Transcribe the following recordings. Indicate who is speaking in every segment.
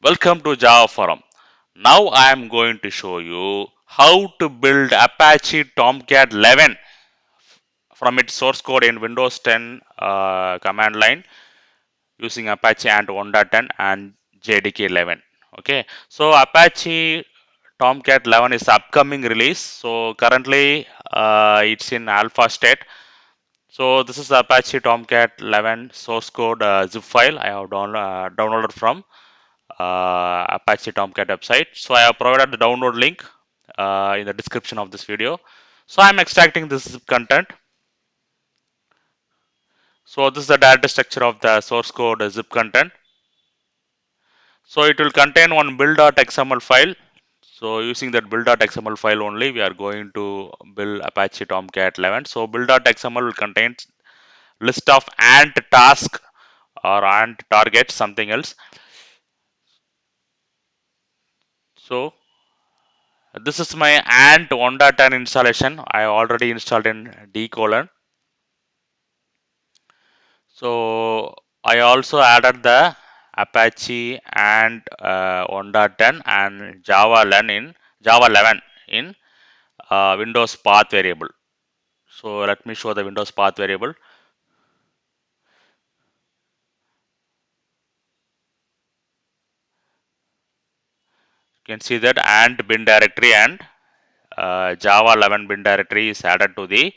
Speaker 1: Welcome to Java Forum. Now I am going to show you how to build Apache Tomcat 11 from its source code in Windows 10 command line using Apache Ant 1.10 and JDK 11. Okay, so Apache Tomcat 11 is upcoming release. So currently it's in alpha state. So this is the Apache Tomcat 11 source code zip file I have downloaded from Apache Tomcat website. So I have provided the download link in the description of this video. So I'm extracting this zip content. So this is the data structure of the source code zip content. So it will contain one build.xml file. So using that build.xml file only, we are going to build Apache Tomcat 11. So build.xml will contain list of ant task or ant target, something else. So this is my Ant 1.10 installation. I already installed in D colon. So I also added the Apache Ant 1.10 and Java 11 in Windows path variable. So let me show the Windows path variable. You can see that Ant bin directory and Java 11 bin directory is added to the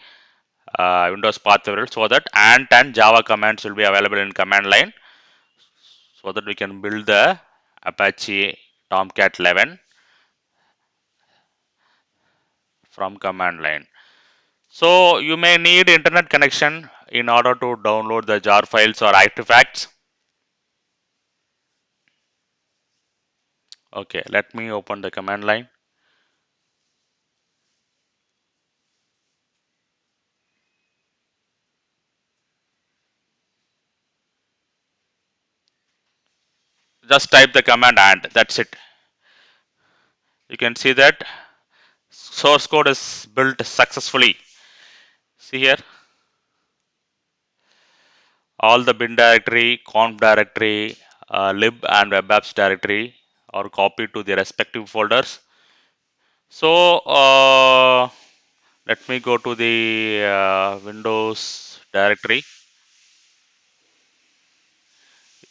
Speaker 1: Windows path variable, so that Ant and Java commands will be available in command line, so that we can build the Apache Tomcat 11 from command line. So you may need internet connection in order to download the jar files or artifacts. Okay, let me open the command line. Just type the command and that's it. You can see that source code is built successfully. See here, all the bin directory, conf directory, lib and web apps directory are copied to the respective folders. So let me go to the Windows directory.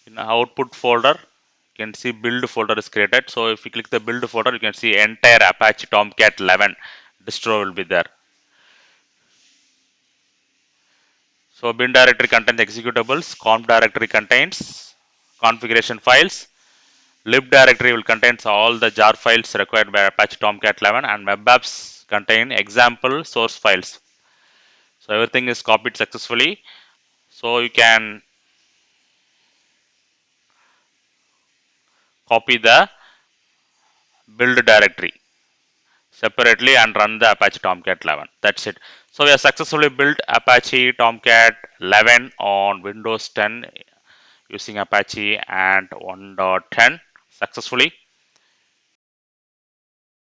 Speaker 1: In output folder, you can see build folder is created. So if you click the build folder, you can see entire Apache Tomcat 11 distro will be there. So bin directory contains executables, conf directory contains configuration files, lib directory will contains all the jar files required by Apache Tomcat 11, and web apps contain example source files. So everything is copied successfully. So you can copy the build directory separately and run the Apache Tomcat 11. That's it. So we have successfully built Apache Tomcat 11 on Windows 10 using Apache Ant 1.10 successfully.